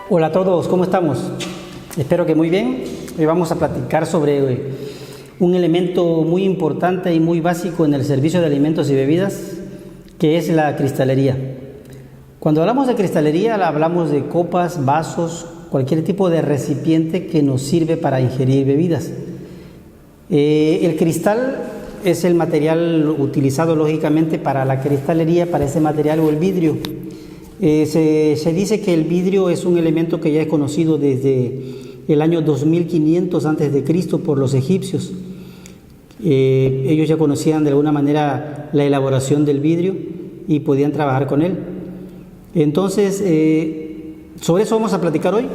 Hola a todos, ¿cómo estamos? Espero que muy bien. Hoy vamos a platicar sobre un elemento muy importante y muy básico en el servicio de alimentos y bebidas, que es la cristalería. Cuando hablamos de cristalería, hablamos de copas, vasos, cualquier tipo de recipiente que nos sirve para ingerir bebidas. El cristal es el material utilizado lógicamente para la cristalería, para ese material, o el vidrio. Se dice que el vidrio es un elemento que ya es conocido desde el año 2500 a.C. por los egipcios. Ellos ya conocían de alguna manera la elaboración del vidrio y podían trabajar con él. Entonces, sobre eso vamos a platicar hoy.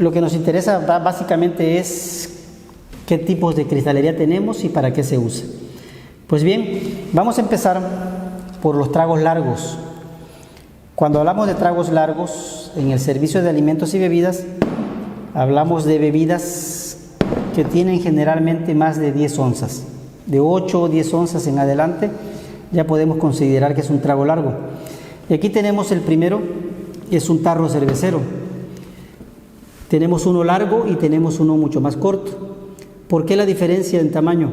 Lo que nos interesa básicamente es qué tipos de cristalería tenemos y para qué se usa. Pues bien, vamos a empezar por los tragos largos. Cuando hablamos de tragos largos en el servicio de alimentos y bebidas, hablamos de bebidas que tienen generalmente más de 10 onzas. De 8 o 10 onzas en adelante ya podemos considerar que es un trago largo. Y aquí tenemos el primero, es un tarro cervecero. Tenemos uno largo y tenemos uno mucho más corto. ¿Por qué la diferencia en tamaño?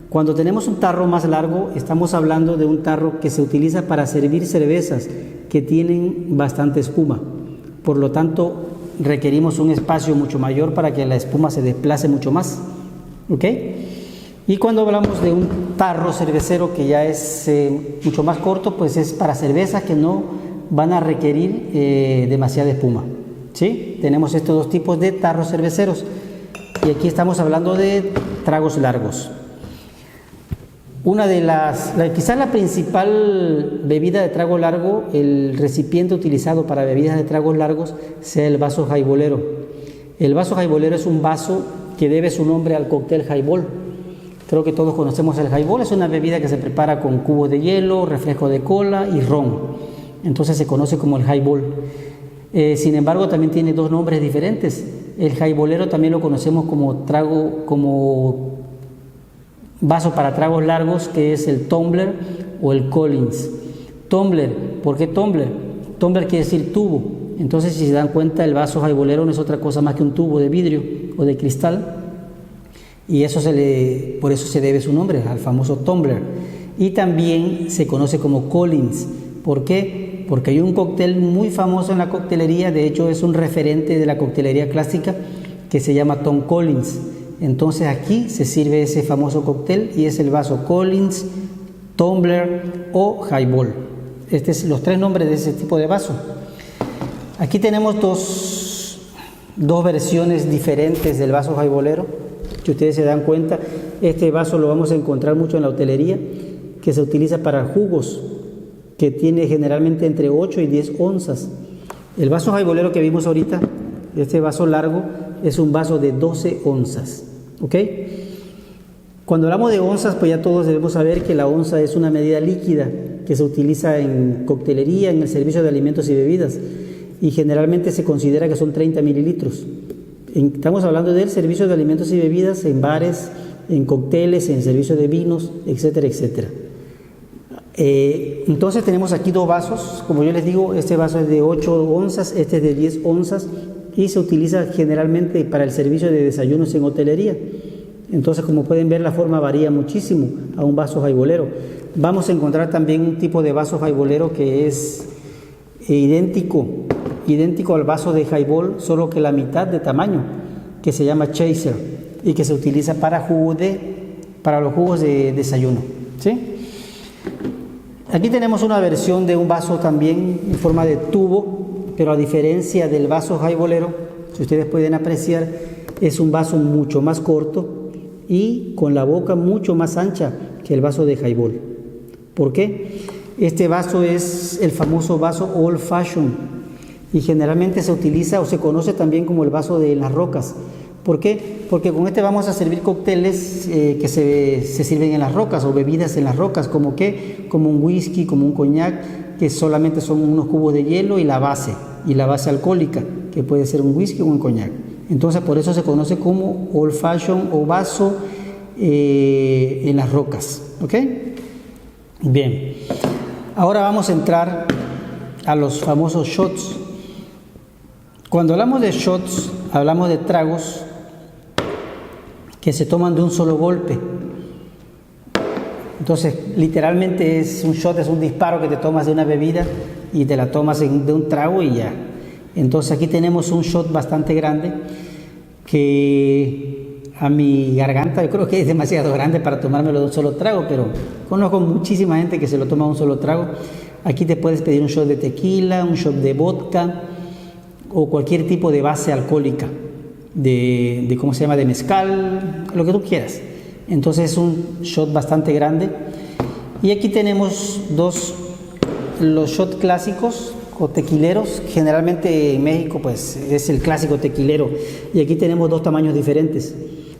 Cuando tenemos un tarro más largo, estamos hablando de un tarro que se utiliza para servir cervezas que tienen bastante espuma. Por lo tanto, requerimos un espacio mucho mayor para que la espuma se desplace mucho más. ¿Ok? Y cuando hablamos de un tarro cervecero que ya es mucho más corto, pues es para cervezas que no van a requerir demasiada espuma. ¿Sí? Tenemos estos dos tipos de tarros cerveceros. Y aquí estamos hablando de tragos largos. Quizás la principal bebida de trago largo, el recipiente utilizado para bebidas de tragos largos, sea el vaso highballero. El vaso highballero es un vaso que debe su nombre al cóctel highball. Creo que todos conocemos el highball, es una bebida que se prepara con cubos de hielo, refresco de cola y ron. Entonces se conoce como el highball. Sin embargo, también tiene dos nombres diferentes. El highballero también lo conocemos como vaso para tragos largos, que es el tumbler o el Collins. Tumbler, ¿por qué tumbler? Tumbler quiere decir tubo. Entonces, si se dan cuenta, el vaso highballero no es otra cosa más que un tubo de vidrio o de cristal, y por eso se debe su nombre al famoso tumbler. Y también se conoce como Collins. ¿Por qué? Porque hay un cóctel muy famoso en la coctelería, de hecho es un referente de la coctelería clásica, que se llama Tom Collins. Entonces aquí se sirve ese famoso cóctel y es el vaso Collins, tumbler o highball. Estos son los tres nombres de ese tipo de vaso. Aquí tenemos dos versiones diferentes del vaso highballero. Si ustedes se dan cuenta, este vaso lo vamos a encontrar mucho en la hotelería, que se utiliza para jugos, que tiene generalmente entre 8 y 10 onzas. El vaso highballero que vimos ahorita, este vaso largo, es un vaso de 12 onzas. ¿Ok? Cuando hablamos de onzas, pues ya todos debemos saber que la onza es una medida líquida que se utiliza en coctelería, en el servicio de alimentos y bebidas, y generalmente se considera que son 30 mililitros. Estamos hablando del servicio de alimentos y bebidas en bares, en cócteles, en servicio de vinos, etcétera, etcétera. Entonces tenemos aquí dos vasos. Como yo les digo, este vaso es de 8 onzas, este es de 10 onzas, y se utiliza generalmente para el servicio de desayunos en hotelería. Entonces, como pueden ver, la forma varía muchísimo a un vaso highballero. Vamos a encontrar también un tipo de vaso highballero que es idéntico al vaso de highball, solo que la mitad de tamaño, que se llama chaser y que se utiliza para los jugos de desayuno. ¿Sí? Aquí tenemos una versión de un vaso también en forma de tubo, pero a diferencia del vaso highballero, si ustedes pueden apreciar, es un vaso mucho más corto y con la boca mucho más ancha que el vaso de highball. ¿Por qué? Este vaso es el famoso vaso old fashion y generalmente se utiliza o se conoce también como el vaso de las rocas. ¿Por qué? Porque con este vamos a servir cócteles que se sirven en las rocas o bebidas en las rocas, como un whisky, como un coñac, que solamente son unos cubos de hielo y la base alcohólica, que puede ser un whisky o un coñac. Entonces por eso se conoce como old fashion o vaso en las rocas. ¿Ok? Bien, ahora vamos a entrar a los famosos shots. Cuando hablamos de shots, hablamos de tragos que se toman de un solo golpe. Entonces, literalmente es un shot, es un disparo que te tomas de una bebida y te la tomas de un trago y ya. Entonces, aquí tenemos un shot bastante grande que a mi garganta yo creo que es demasiado grande para tomármelo de un solo trago, pero conozco muchísima gente que se lo toma de un solo trago. Aquí te puedes pedir un shot de tequila, un shot de vodka o cualquier tipo de base alcohólica, de ¿cómo se llama?, de mezcal, lo que tú quieras. Entonces es un shot bastante grande. Y aquí tenemos los shots clásicos o tequileros. Generalmente en México pues es el clásico tequilero. Y aquí tenemos dos tamaños diferentes.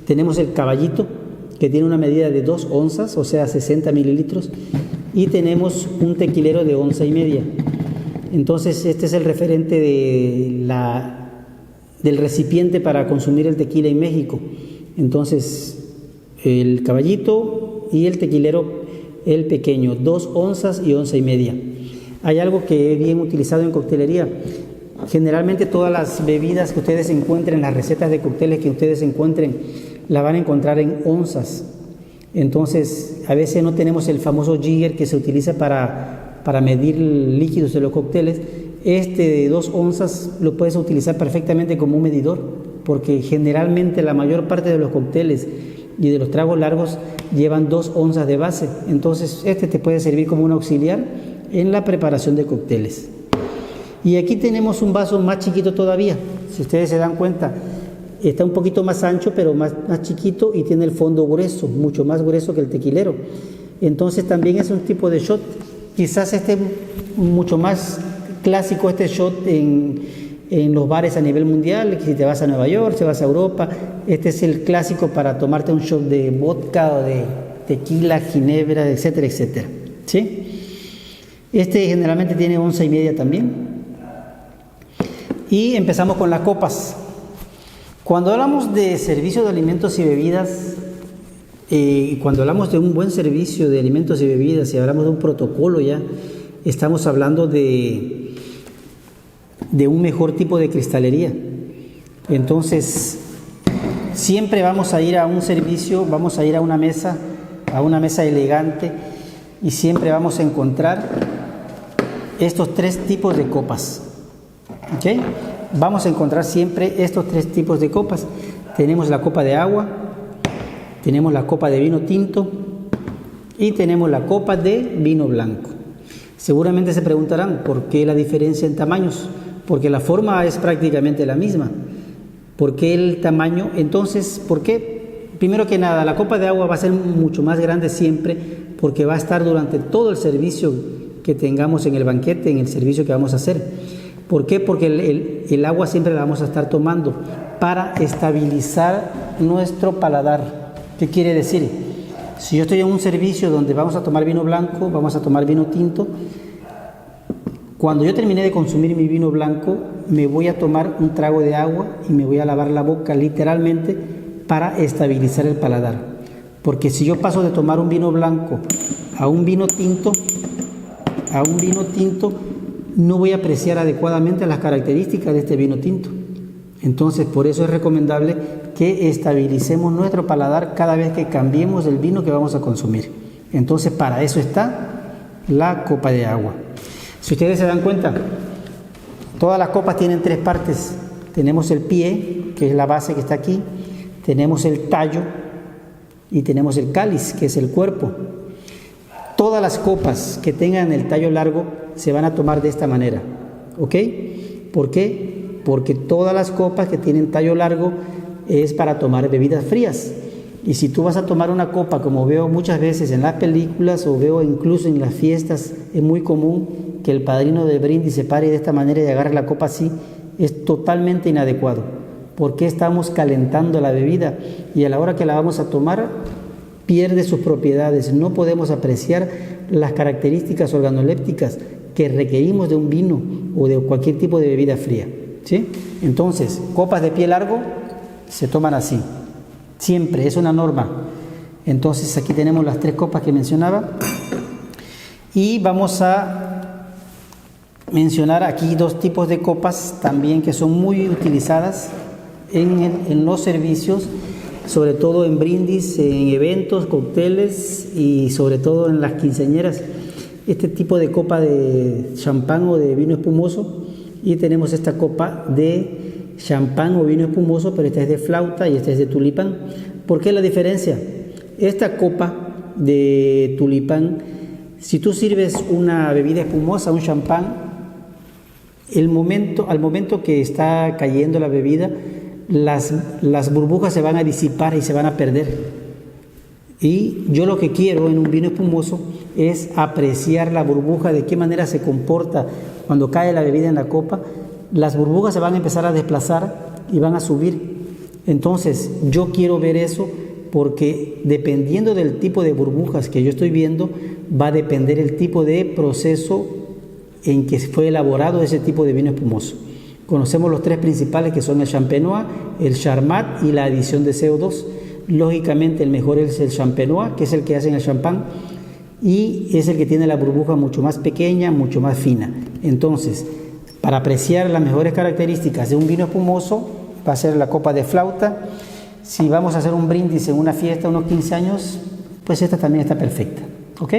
Tenemos el caballito, que tiene una medida de 2 onzas, o sea 60 mililitros. Y tenemos un tequilero de 1,5 onzas. Entonces este es el referente del recipiente para consumir el tequila en México. Entonces el caballito y el tequilero, el pequeño, 2 onzas y 1,5 onzas. Hay algo que es bien utilizado en coctelería. Generalmente todas las bebidas que ustedes encuentren, las recetas de cócteles que ustedes encuentren, la van a encontrar en onzas. Entonces a veces no tenemos el famoso jigger que se utiliza para medir líquidos de los cócteles. Este de 2 onzas lo puedes utilizar perfectamente como un medidor, porque generalmente la mayor parte de los cócteles y de los tragos largos llevan 2 onzas de base. Entonces este te puede servir como un auxiliar en la preparación de cócteles. Y aquí tenemos un vaso más chiquito todavía. Si ustedes se dan cuenta, está un poquito más ancho, pero más chiquito, y tiene el fondo grueso, mucho más grueso que el tequilero. Entonces también es un tipo de shot. Quizás este es mucho más clásico, este shot en los bares a nivel mundial. Si te vas a Nueva York, si vas a Europa, este es el clásico para tomarte un shot de vodka o de tequila, ginebra, etcétera, etcétera. ¿Sí? Este generalmente tiene 1,5 onzas también. Y empezamos con las copas. Cuando hablamos de servicio de alimentos y bebidas, cuando hablamos de un buen servicio de alimentos y bebidas, y hablamos de un protocolo, ya estamos hablando de un mejor tipo de cristalería. Entonces siempre vamos a ir a un servicio, vamos a ir a una mesa elegante, y siempre vamos a encontrar estos 3 tipos de copas. ¿Okay? Vamos a encontrar siempre estos 3 tipos de copas. Tenemos la copa de agua, tenemos la copa de vino tinto y tenemos la copa de vino blanco. Seguramente se preguntarán por qué la diferencia en tamaños, porque la forma es prácticamente la misma. ¿Por qué el tamaño? Entonces, ¿por qué? Primero que nada, la copa de agua va a ser mucho más grande siempre, porque va a estar durante todo el servicio que tengamos en el banquete, en el servicio que vamos a hacer. ¿Por qué? Porque el agua siempre la vamos a estar tomando para estabilizar nuestro paladar. ¿Qué quiere decir? Si yo estoy en un servicio donde vamos a tomar vino blanco, vamos a tomar vino tinto, cuando yo terminé de consumir mi vino blanco, me voy a tomar un trago de agua y me voy a lavar la boca literalmente para estabilizar el paladar. Porque si yo paso de tomar un vino blanco a un vino tinto, no voy a apreciar adecuadamente las características de este vino tinto. Entonces, por eso es recomendable que estabilicemos nuestro paladar cada vez que cambiemos el vino que vamos a consumir. Entonces, para eso está la copa de agua. Si ustedes se dan cuenta, todas las copas tienen 3 partes. Tenemos el pie, que es la base que está aquí, tenemos el tallo y tenemos el cáliz, que es el cuerpo. Todas las copas que tengan el tallo largo se van a tomar de esta manera, ¿ok? ¿Por qué? Porque todas las copas que tienen tallo largo es para tomar bebidas frías. Y si tú vas a tomar una copa, como veo muchas veces en las películas o veo incluso en las fiestas, es muy común que el padrino de brindis se pare de esta manera y agarre la copa así, es totalmente inadecuado. Porque estamos calentando la bebida y a la hora que la vamos a tomar pierde sus propiedades. No podemos apreciar las características organolépticas que requerimos de un vino o de cualquier tipo de bebida fría, ¿sí? Entonces, copas de pie largo se toman así, siempre, es una norma. Entonces aquí tenemos las 3 copas que mencionaba y vamos a mencionar aquí dos tipos de copas también que son muy utilizadas en los servicios, sobre todo en brindis, en eventos, cócteles y sobre todo en las quinceañeras. Este tipo de copa de champán o de vino espumoso, y tenemos esta copa de champán o vino espumoso, pero esta es de flauta y esta es de tulipán. ¿Por qué la diferencia? Esta copa de tulipán, si tú sirves una bebida espumosa, un champán, al momento que está cayendo la bebida, las burbujas se van a disipar y se van a perder. Y yo lo que quiero en un vino espumoso es apreciar la burbuja, de qué manera se comporta cuando cae la bebida en la copa. Las burbujas se van a empezar a desplazar y van a subir. Entonces yo quiero ver eso, porque dependiendo del tipo de burbujas que yo estoy viendo, va a depender el tipo de proceso en que fue elaborado ese tipo de vino espumoso. Conocemos los tres principales, que son el champenois, el charmat y la adición de CO2. Lógicamente el mejor es el champenois, que es el que hacen el champán, y es el que tiene la burbuja mucho más pequeña, mucho más fina. Entonces, para apreciar las mejores características de un vino espumoso, va a ser la copa de flauta. Si vamos a hacer un brindis en una fiesta, unos 15 años, pues esta también está perfecta, ¿ok?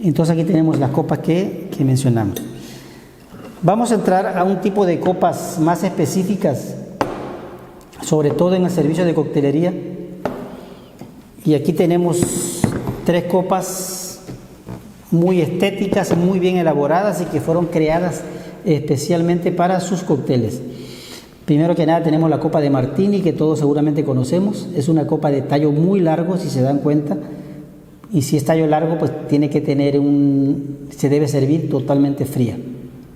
Entonces aquí tenemos las copas que mencionamos. Vamos a entrar a un tipo de copas más específicas, sobre todo en el servicio de coctelería. Y aquí tenemos tres copas muy estéticas y muy bien elaboradas y que fueron creadas especialmente para sus cócteles. Primero que nada tenemos la copa de Martini, que todos seguramente conocemos. Es una copa de tallo muy largo, si se dan cuenta. Y si es tallo largo, pues tiene que tener se debe servir totalmente fría.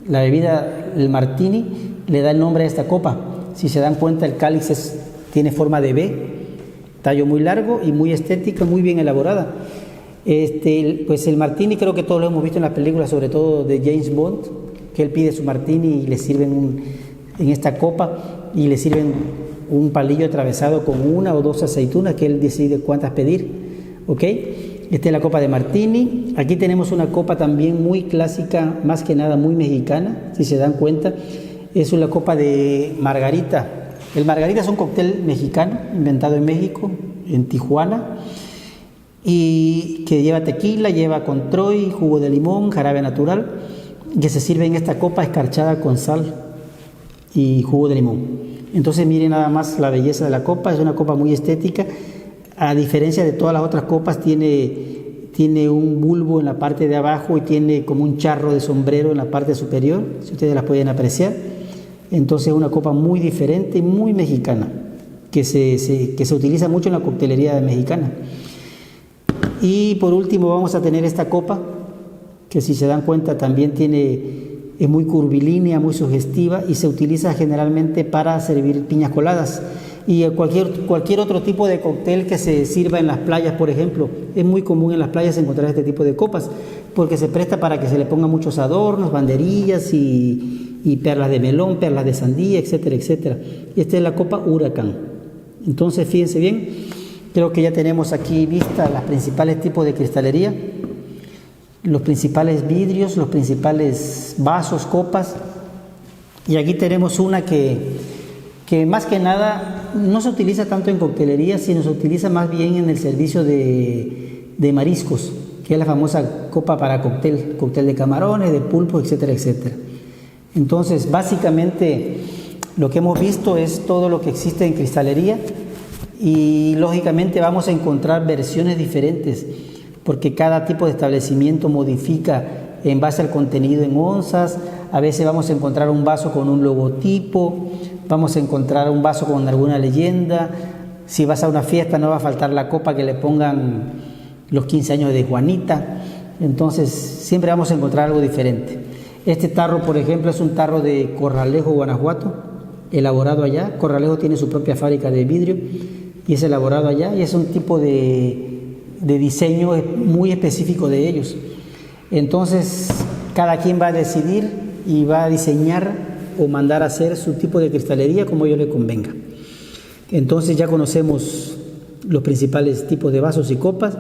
La bebida, el Martini, le da el nombre a esta copa. Si se dan cuenta, el cáliz tiene forma de V, tallo muy largo y muy estética, muy bien elaborada. Pues el Martini creo que todos lo hemos visto en las películas, sobre todo de James Bond, que él pide su Martini y le sirven en esta copa, y le sirven un palillo atravesado con una o dos aceitunas, que él decide cuántas pedir, ¿ok? Esta es la copa de Martini. Aquí tenemos una copa también muy clásica, más que nada muy mexicana, si se dan cuenta. Es una copa de margarita. El margarita es un cóctel mexicano, inventado en México, en Tijuana, y que lleva tequila, lleva controy, jugo de limón, jarabe natural, que se sirve en esta copa escarchada con sal y jugo de limón. Entonces miren nada más la belleza de la copa. Es una copa muy estética. A diferencia de todas las otras copas, tiene un bulbo en la parte de abajo y tiene como un charro de sombrero en la parte superior, si ustedes la pueden apreciar. Entonces es una copa muy diferente y muy mexicana, que se utiliza mucho en la coctelería mexicana. Y por último vamos a tener esta copa, que si se dan cuenta también es muy curvilínea, muy sugestiva, y se utiliza generalmente para servir piñas coladas y cualquier otro tipo de cóctel que se sirva en las playas, por ejemplo. Es muy común en las playas encontrar este tipo de copas, porque se presta para que se le pongan muchos adornos, banderillas y perlas de melón, perlas de sandía, etcétera, etcétera. Esta es la copa Huracán. Entonces fíjense bien, creo que ya tenemos aquí vistas los principales tipos de cristalería, los principales vidrios, los principales vasos, copas. Y aquí tenemos una que más que nada no se utiliza tanto en coctelería, sino se utiliza más bien en el servicio de mariscos, que es la famosa copa para cóctel de camarones, de pulpo, etcétera, etcétera. Entonces, básicamente lo que hemos visto es todo lo que existe en cristalería, y lógicamente vamos a encontrar versiones diferentes, porque cada tipo de establecimiento modifica en base al contenido en onzas. A veces vamos a encontrar un vaso con un logotipo, vamos a encontrar un vaso con alguna leyenda. Si vas a una fiesta no va a faltar la copa que le pongan los 15 años de Juanita. Entonces siempre vamos a encontrar algo diferente. Este tarro, por ejemplo, es un tarro de Corralejo, Guanajuato, elaborado allá. Corralejo tiene su propia fábrica de vidrio y es elaborado allá, y es un tipo de diseño muy específico de ellos. Entonces cada quien va a decidir y va a diseñar o mandar a hacer su tipo de cristalería como a ellos le convenga. Entonces ya conocemos los principales tipos de vasos y copas.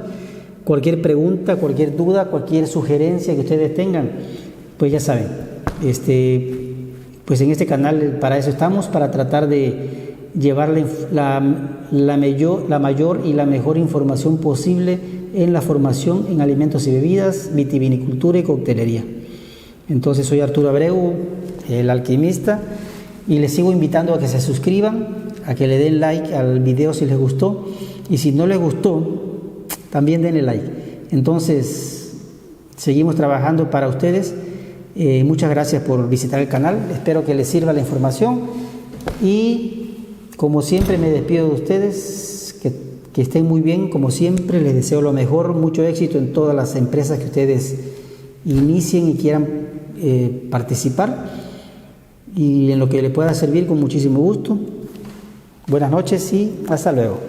Cualquier pregunta, cualquier duda, cualquier sugerencia que ustedes tengan, pues ya saben, pues en este canal para eso estamos, para tratar de llevar la mayor y la mejor información posible en la formación en alimentos y bebidas, vitivinicultura y coctelería. Entonces soy Arturo Abreu, el alquimista, y les sigo invitando a que se suscriban, a que le den like al video si les gustó, y si no les gustó, también denle like. Entonces, seguimos trabajando para ustedes. Muchas gracias por visitar el canal, espero que les sirva la información, y como siempre me despido de ustedes, que estén muy bien, como siempre, les deseo lo mejor, mucho éxito en todas las empresas que ustedes inicien y quieran participar, y en lo que les pueda servir con muchísimo gusto. Buenas noches y hasta luego.